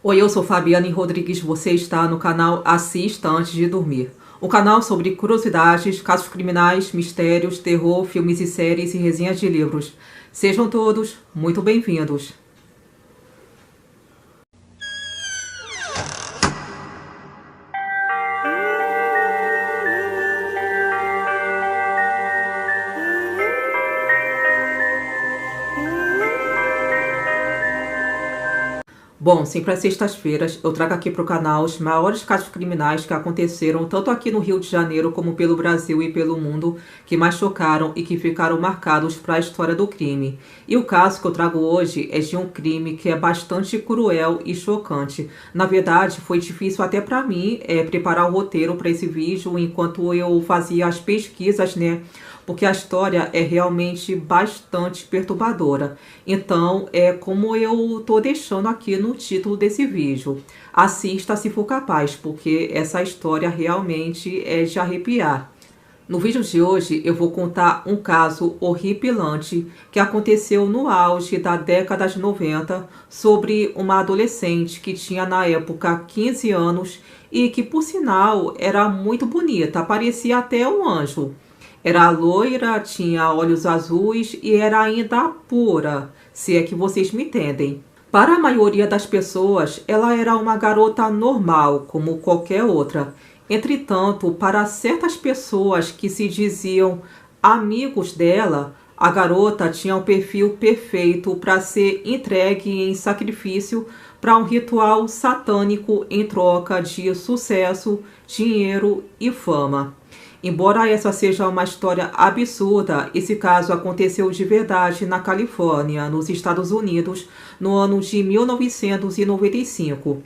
Oi, eu sou Fabiane Rodrigues, você está no canal Assista Antes de Dormir. Um canal sobre curiosidades, casos criminais, mistérios, terror, filmes e séries e resenhas de livros. Sejam todos muito bem-vindos. Bom, sempre às sextas-feiras eu trago aqui para o canal os maiores casos criminais que aconteceram tanto aqui no Rio de Janeiro como pelo Brasil e pelo mundo, que mais chocaram e que ficaram marcados para a história do crime. E o caso que eu trago hoje é de um crime que é bastante cruel e chocante. Na verdade, foi difícil até para mim preparar o roteiro para esse vídeo enquanto eu fazia as pesquisas, né? Porque a história é realmente bastante perturbadora. Então, como eu tô deixando aqui no título desse vídeo. Assista se for capaz, porque essa história realmente é de arrepiar. No vídeo de hoje eu vou contar um caso horripilante que aconteceu no auge da década de 90 sobre uma adolescente que tinha na época 15 anos e que, por sinal, era muito bonita, parecia até um anjo. Era loira, tinha olhos azuis e era ainda pura, se é que vocês me entendem. Para a maioria das pessoas, ela era uma garota normal, como qualquer outra. Entretanto, para certas pessoas que se diziam amigos dela, a garota tinha um perfil perfeito para ser entregue em sacrifício para um ritual satânico em troca de sucesso, dinheiro e fama. Embora essa seja uma história absurda, esse caso aconteceu de verdade na Califórnia, nos Estados Unidos, no ano de 1995.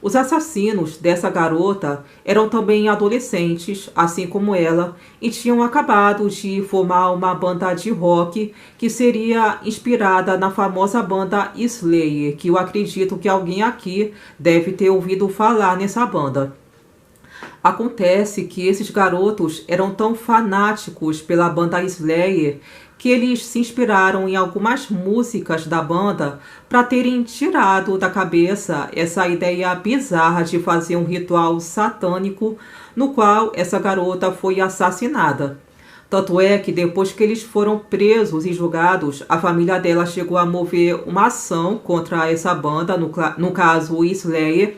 Os assassinos dessa garota eram também adolescentes, assim como ela, e tinham acabado de formar uma banda de rock que seria inspirada na famosa banda Slayer, que eu acredito que alguém aqui deve ter ouvido falar nessa banda. Acontece que esses garotos eram tão fanáticos pela banda Slayer que eles se inspiraram em algumas músicas da banda para terem tirado da cabeça essa ideia bizarra de fazer um ritual satânico no qual essa garota foi assassinada. Tanto é que depois que eles foram presos e julgados, a família dela chegou a mover uma ação contra essa banda, no caso o Slayer,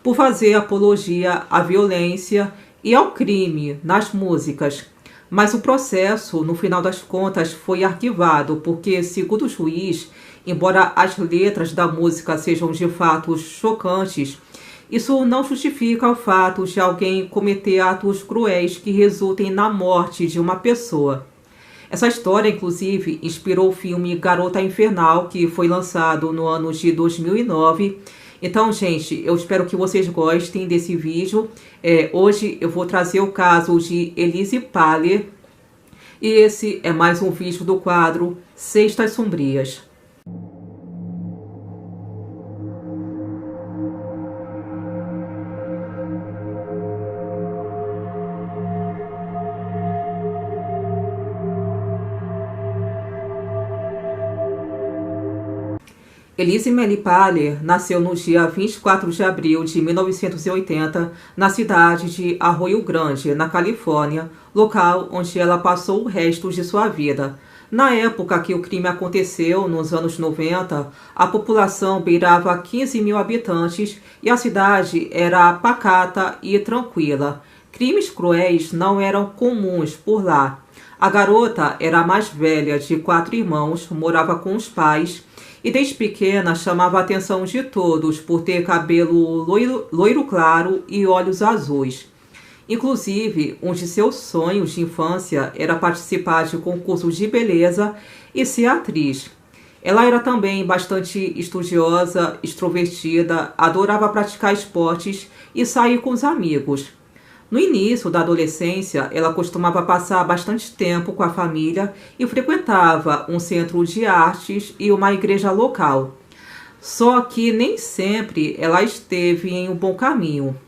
por fazer apologia à violência e ao crime nas músicas. Mas o processo, no final das contas, foi arquivado, porque, segundo o juiz, embora as letras da música sejam de fato chocantes, isso não justifica o fato de alguém cometer atos cruéis que resultem na morte de uma pessoa. Essa história, inclusive, inspirou o filme Garota Infernal, que foi lançado no ano de 2009. Então, gente, eu espero que vocês gostem desse vídeo. Hoje eu vou trazer o caso de Elise Paller. E esse é mais um vídeo do quadro Sextas Sombrias. Elise Melly Paller nasceu no dia 24 de abril de 1980 na cidade de Arroio Grande, na Califórnia, local onde ela passou o resto de sua vida. Na época que o crime aconteceu, nos anos 90, a população beirava 15 mil habitantes e a cidade era pacata e tranquila. Crimes cruéis não eram comuns por lá. A garota era a mais velha de 4 irmãos, morava com os pais e desde pequena chamava a atenção de todos por ter cabelo loiro claro e olhos azuis. Inclusive, um de seus sonhos de infância era participar de concursos de beleza e ser atriz. Ela era também bastante estudiosa, extrovertida, adorava praticar esportes e sair com os amigos. No início da adolescência, ela costumava passar bastante tempo com a família e frequentava um centro de artes e uma igreja local. Só que nem sempre ela esteve em um bom caminho.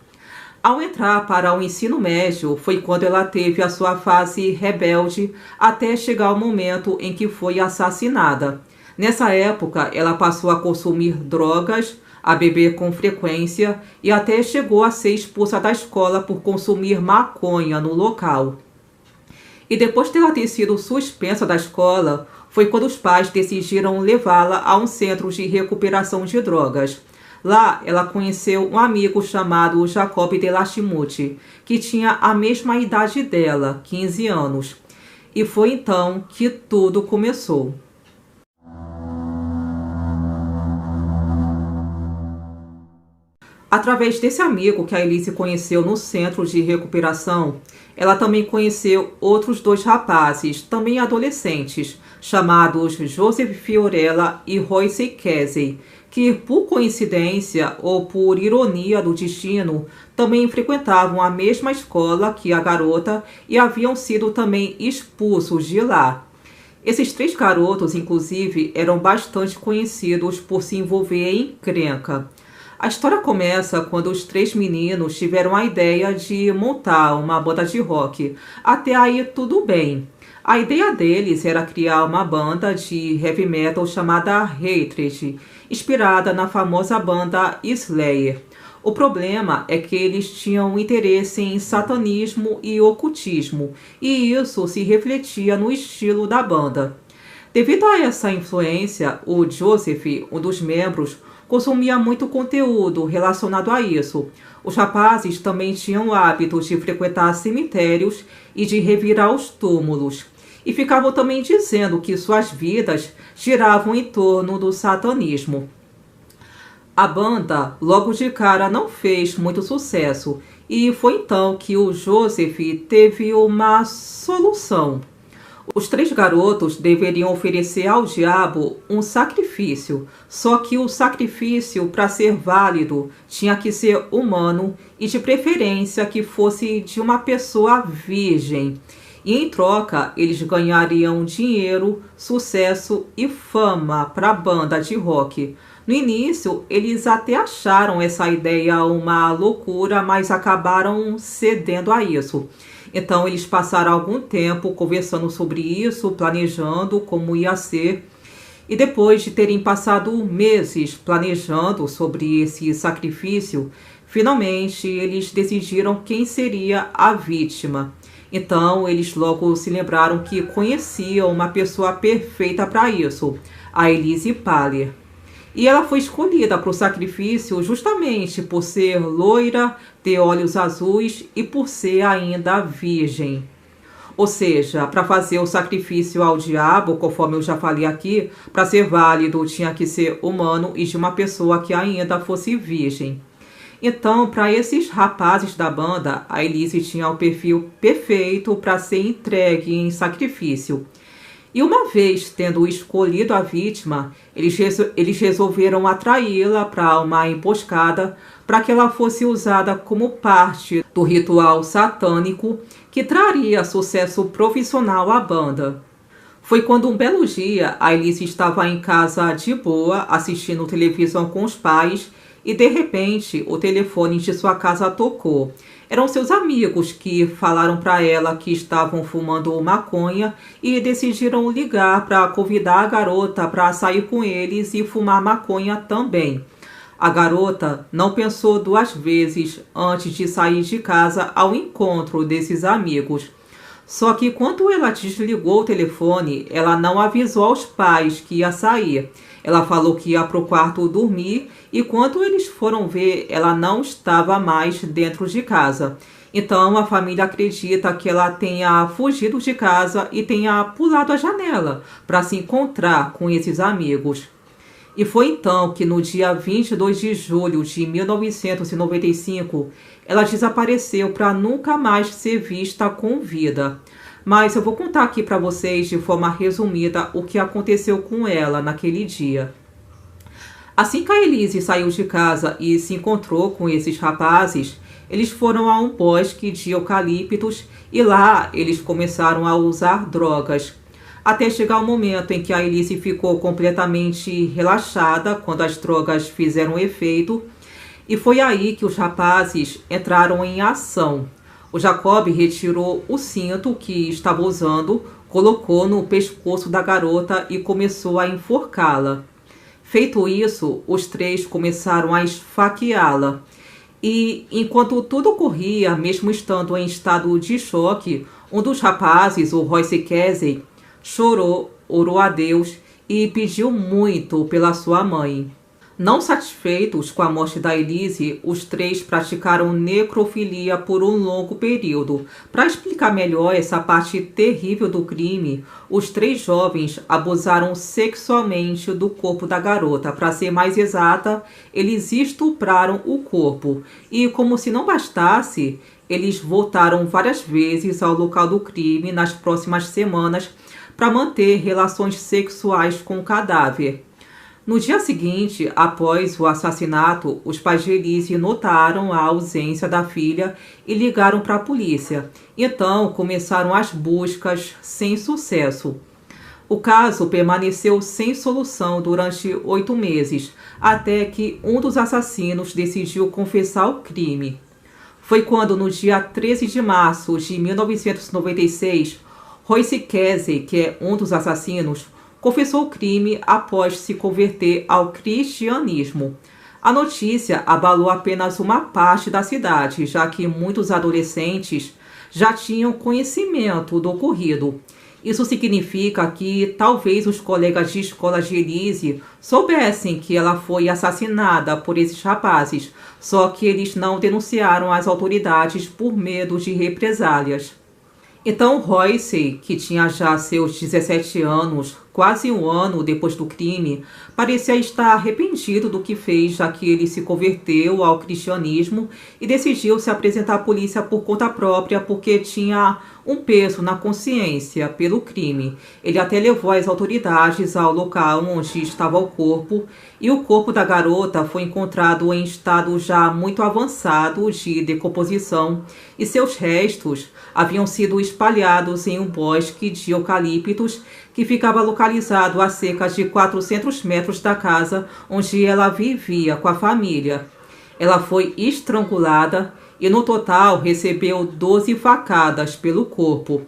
Ao entrar para o ensino médio, foi quando ela teve a sua fase rebelde até chegar o momento em que foi assassinada. Nessa época, ela passou a consumir drogas, a beber com frequência e até chegou a ser expulsa da escola por consumir maconha no local. E depois dela ter sido suspensa da escola, foi quando os pais decidiram levá-la a um centro de recuperação de drogas. Lá, ela conheceu um amigo chamado Jacob Delachimute, que tinha a mesma idade dela, 15 anos. E foi então que tudo começou. Através desse amigo que a Elise conheceu no centro de recuperação, ela também conheceu outros dois rapazes, também adolescentes, chamados Joseph Fiorella e Royce Casey, que, por coincidência ou por ironia do destino, também frequentavam a mesma escola que a garota e haviam sido também expulsos de lá. Esses três garotos, inclusive, eram bastante conhecidos por se envolver em encrenca. A história começa quando os três meninos tiveram a ideia de montar uma banda de rock. Até aí tudo bem. A ideia deles era criar uma banda de heavy metal chamada Hatred, inspirada na famosa banda Slayer. O problema é que eles tinham interesse em satanismo e ocultismo, e isso se refletia no estilo da banda. Devido a essa influência, o Joseph, um dos membros, consumia muito conteúdo relacionado a isso. Os rapazes também tinham o hábito de frequentar cemitérios e de revirar os túmulos. E ficavam também dizendo que suas vidas giravam em torno do satanismo. A banda, logo de cara, não fez muito sucesso. E foi então que o Joseph teve uma solução. Os três garotos deveriam oferecer ao diabo um sacrifício, só que o sacrifício, para ser válido, tinha que ser humano e de preferência que fosse de uma pessoa virgem. E em troca, eles ganhariam dinheiro, sucesso e fama para a banda de rock. No início, eles até acharam essa ideia uma loucura, mas acabaram cedendo a isso. Então, eles passaram algum tempo conversando sobre isso, planejando como ia ser. E depois de terem passado meses planejando sobre esse sacrifício, finalmente eles decidiram quem seria a vítima. Então, eles logo se lembraram que conheciam uma pessoa perfeita para isso, a Elise Paller. E ela foi escolhida para o sacrifício justamente por ser loira, ter olhos azuis e por ser ainda virgem. Ou seja, para fazer o sacrifício ao diabo, conforme eu já falei aqui, para ser válido tinha que ser humano e de uma pessoa que ainda fosse virgem. Então, para esses rapazes da banda, a Elise tinha o perfil perfeito para ser entregue em sacrifício. E uma vez tendo escolhido a vítima, eles resolveram atraí-la para uma emboscada para que ela fosse usada como parte do ritual satânico que traria sucesso profissional à banda. Foi quando um belo dia a Elise estava em casa de boa, assistindo televisão com os pais, e de repente o telefone de sua casa tocou. Eram seus amigos que falaram para ela que estavam fumando maconha e decidiram ligar para convidar a garota para sair com eles e fumar maconha também. A garota não pensou duas vezes antes de sair de casa ao encontro desses amigos. Só que quando ela desligou o telefone, ela não avisou aos pais que ia sair. Ela falou que ia para o quarto dormir e quando eles foram ver, ela não estava mais dentro de casa. Então a família acredita que ela tenha fugido de casa e tenha pulado a janela para se encontrar com esses amigos. E foi então que no dia 22 de julho de 1995, ela desapareceu para nunca mais ser vista com vida. Mas eu vou contar aqui para vocês de forma resumida o que aconteceu com ela naquele dia. Assim que a Elise saiu de casa e se encontrou com esses rapazes, eles foram a um bosque de eucaliptos e lá eles começaram a usar drogas. Até chegar o momento em que a Elise ficou completamente relaxada quando as drogas fizeram efeito. E foi aí que os rapazes entraram em ação. O Jacob retirou o cinto que estava usando, colocou no pescoço da garota e começou a enforcá-la. Feito isso, os três começaram a esfaqueá-la. E enquanto tudo ocorria, mesmo estando em estado de choque, um dos rapazes, o Royce Casey, chorou, orou a Deus e pediu muito pela sua mãe. Não satisfeitos com a morte da Elise, os três praticaram necrofilia por um longo período. Para explicar melhor essa parte terrível do crime, os três jovens abusaram sexualmente do corpo da garota. Para ser mais exata, eles estupraram o corpo. E como se não bastasse, eles voltaram várias vezes ao local do crime nas próximas semanas para manter relações sexuais com o cadáver. No dia seguinte, após o assassinato, os pais de Elise notaram a ausência da filha e ligaram para a polícia. Então, começaram as buscas sem sucesso. O caso permaneceu sem solução durante 8 meses, até que um dos assassinos decidiu confessar o crime. Foi quando, no dia 13 de março de 1996, Royce Casey, que é um dos assassinos, confessou o crime após se converter ao cristianismo. A notícia abalou apenas uma parte da cidade, já que muitos adolescentes já tinham conhecimento do ocorrido. Isso significa que talvez os colegas de escola de Elise soubessem que ela foi assassinada por esses rapazes, só que eles não denunciaram às autoridades por medo de represálias. Então Royce, que tinha já seus 17 anos, quase um ano depois do crime, parecia estar arrependido do que fez, já que ele se converteu ao cristianismo e decidiu se apresentar à polícia por conta própria porque tinha um peso na consciência pelo crime. Ele até levou as autoridades ao local onde estava o corpo, e o corpo da garota foi encontrado em estado já muito avançado de decomposição, e seus restos haviam sido espalhados em um bosque de eucaliptos que ficava localizado a cerca de 400 metros da casa onde ela vivia com a família. Ela foi estrangulada e no total recebeu 12 facadas pelo corpo.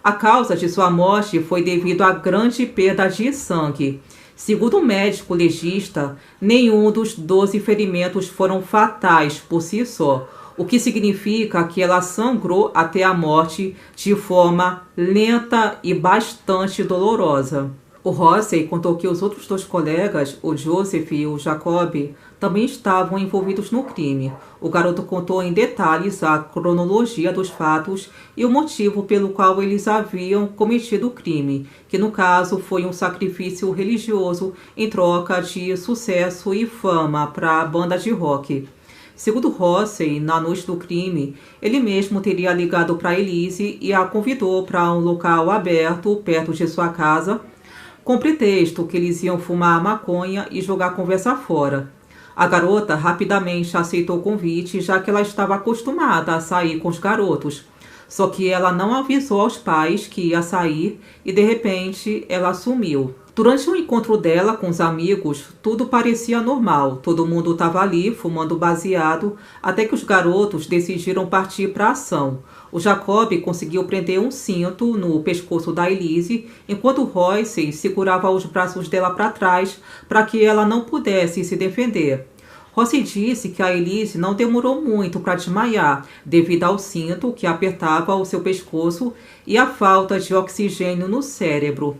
A causa de sua morte foi devido à grande perda de sangue. Segundo o médico legista, nenhum dos 12 ferimentos foram fatais por si só, o que significa que ela sangrou até a morte de forma lenta e bastante dolorosa. O Royce contou que os outros dois colegas, o Joseph e o Jacob, também estavam envolvidos no crime. O garoto contou em detalhes a cronologia dos fatos e o motivo pelo qual eles haviam cometido o crime, que no caso foi um sacrifício religioso em troca de sucesso e fama para a banda de rock. Segundo Royce, na noite do crime, ele mesmo teria ligado para Elise e a convidou para um local aberto perto de sua casa, com pretexto que eles iam fumar maconha e jogar a conversa fora. A garota rapidamente aceitou o convite, já que ela estava acostumada a sair com os garotos. Só que ela não avisou aos pais que ia sair e, de repente, ela sumiu. Durante o encontro dela com os amigos, tudo parecia normal. Todo mundo estava ali, fumando baseado, até que os garotos decidiram partir para a ação. O Jacob conseguiu prender um cinto no pescoço da Elise, enquanto Royce segurava os braços dela para trás para que ela não pudesse se defender. Royce disse que a Elise não demorou muito para desmaiar, devido ao cinto que apertava o seu pescoço e à falta de oxigênio no cérebro.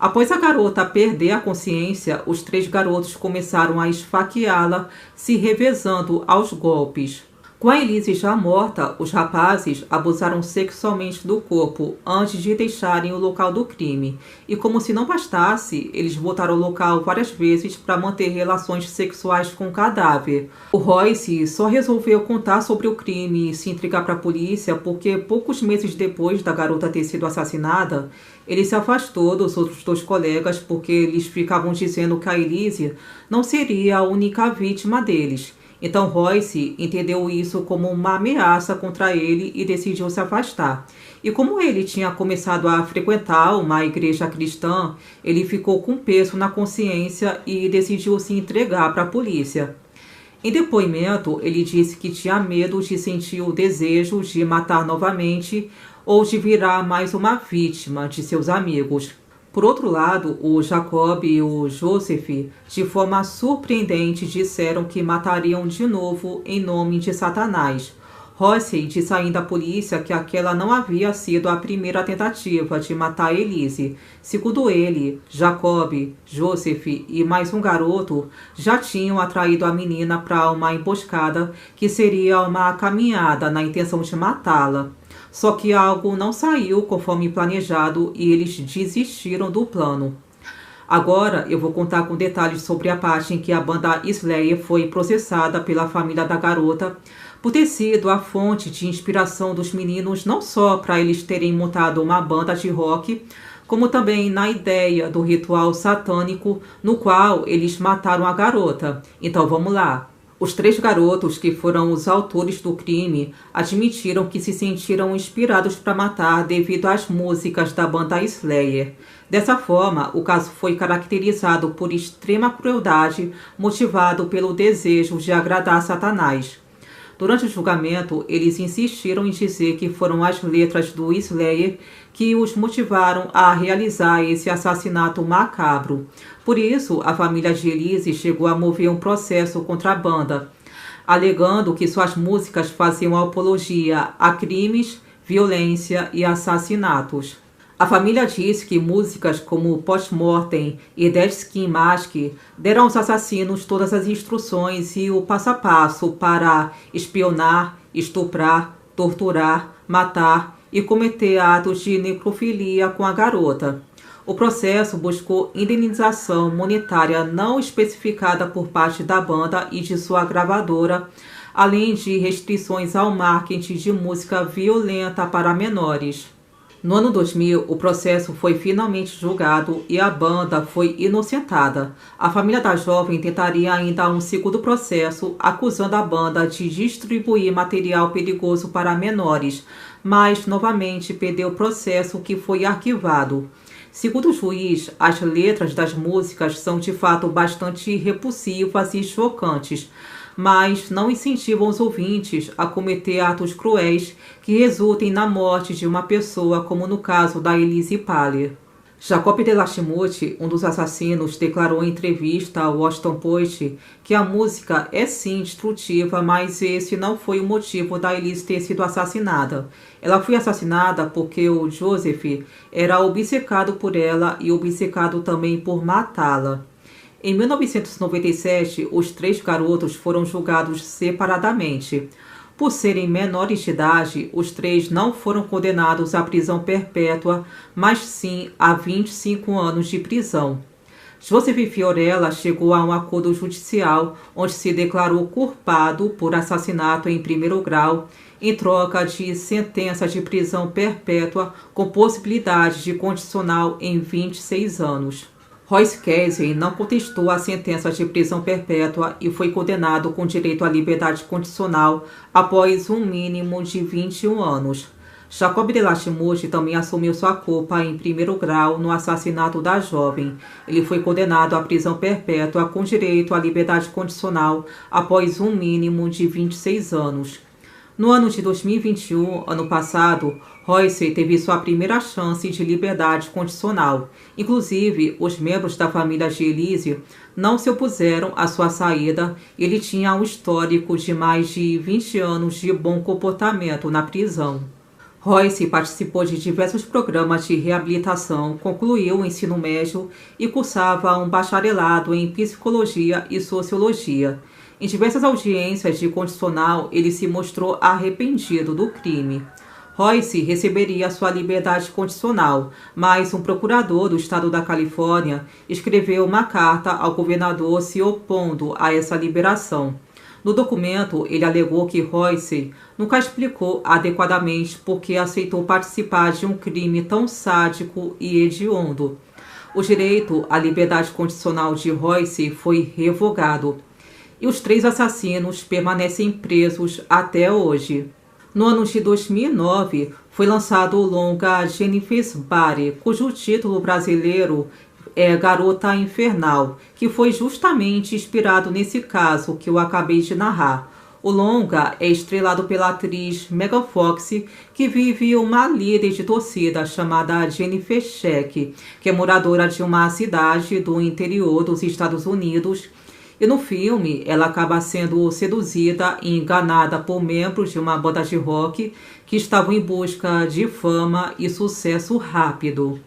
Após a garota perder a consciência, os três garotos começaram a esfaqueá-la, se revezando aos golpes. Com a Elise já morta, os rapazes abusaram sexualmente do corpo antes de deixarem o local do crime. E como se não bastasse, eles voltaram ao local várias vezes para manter relações sexuais com o cadáver. O Royce só resolveu contar sobre o crime e se entregar para a polícia porque poucos meses depois da garota ter sido assassinada, ele se afastou dos outros dois colegas porque eles ficavam dizendo que a Elise não seria a única vítima deles. Então Royce entendeu isso como uma ameaça contra ele e decidiu se afastar. E como ele tinha começado a frequentar uma igreja cristã, ele ficou com peso na consciência e decidiu se entregar para a polícia. Em depoimento, ele disse que tinha medo de sentir o desejo de matar novamente ou de virar mais uma vítima de seus amigos. Por outro lado, o Jacob e o Joseph, de forma surpreendente, disseram que matariam de novo em nome de Satanás. Royce disse ainda à polícia que aquela não havia sido a primeira tentativa de matar Elise. Segundo ele, Jacob, Joseph e mais um garoto já tinham atraído a menina para uma emboscada que seria uma caminhada na intenção de matá-la. Só que algo não saiu conforme planejado e eles desistiram do plano. Agora eu vou contar com detalhes sobre a parte em que a banda Slayer foi processada pela família da garota por ter sido a fonte de inspiração dos meninos, não só para eles terem montado uma banda de rock, como também na ideia do ritual satânico no qual eles mataram a garota. Então vamos lá. Os 3 garotos que foram os autores do crime admitiram que se sentiram inspirados para matar devido às músicas da banda Slayer. Dessa forma, o caso foi caracterizado por extrema crueldade, motivado pelo desejo de agradar Satanás. Durante o julgamento, eles insistiram em dizer que foram as letras do Slayer que os motivaram a realizar esse assassinato macabro. Por isso, a família de Elise chegou a mover um processo contra a banda, alegando que suas músicas faziam apologia a crimes, violência e assassinatos. A família disse que músicas como Post-Mortem e Dead Skin Mask deram aos assassinos todas as instruções e o passo a passo para espionar, estuprar, torturar, matar e cometer atos de necrofilia com a garota. O processo buscou indenização monetária não especificada por parte da banda e de sua gravadora, além de restrições ao marketing de música violenta para menores. No ano 2000, o processo foi finalmente julgado e a banda foi inocentada. A família da jovem tentaria ainda um segundo processo, acusando a banda de distribuir material perigoso para menores, mas novamente perdeu o processo, que foi arquivado. Segundo o juiz, as letras das músicas são de fato bastante repulsivas e chocantes, mas não incentivam os ouvintes a cometer atos cruéis que resultem na morte de uma pessoa, como no caso da Elise Paller. Jacob de Lachimute, um dos assassinos, declarou em entrevista ao Washington Post que a música é sim destrutiva, mas esse não foi o motivo da Elise ter sido assassinada. Ela foi assassinada porque o Joseph era obcecado por ela e obcecado também por matá-la. Em 1997, os 3 garotos foram julgados separadamente. Por serem menores de idade, os 3 não foram condenados à prisão perpétua, mas sim a 25 anos de prisão. Joseph Fiorella chegou a um acordo judicial onde se declarou culpado por assassinato em primeiro grau, em troca de sentença de prisão perpétua com possibilidade de condicional em 26 anos. Royce Casey não contestou a sentença de prisão perpétua e foi condenado com direito à liberdade condicional após um mínimo de 21 anos. Jacob de Lachimute também assumiu sua culpa em primeiro grau no assassinato da jovem. Ele foi condenado à prisão perpétua com direito à liberdade condicional após um mínimo de 26 anos. No ano de 2021, ano passado, Royce teve sua primeira chance de liberdade condicional. Inclusive, os membros da família de Elise não se opuseram à sua saída. Ele tinha um histórico de mais de 20 anos de bom comportamento na prisão. Royce participou de diversos programas de reabilitação, concluiu o ensino médio e cursava um bacharelado em psicologia e sociologia. Em diversas audiências de condicional, ele se mostrou arrependido do crime. Royce receberia sua liberdade condicional, mas um procurador do estado da Califórnia escreveu uma carta ao governador se opondo a essa liberação. No documento, ele alegou que Royce nunca explicou adequadamente por que aceitou participar de um crime tão sádico e hediondo. O direito à liberdade condicional de Royce foi revogado e os 3 assassinos permanecem presos até hoje. No ano de 2009, foi lançado o longa Jennifer's Body, cujo título brasileiro é Garota Infernal, que foi justamente inspirado nesse caso que eu acabei de narrar. O longa é estrelado pela atriz Megan Fox, que vive uma líder de torcida chamada Jennifer Check, que é moradora de uma cidade do interior dos Estados Unidos. E no filme, ela acaba sendo seduzida e enganada por membros de uma banda de rock que estavam em busca de fama e sucesso rápido.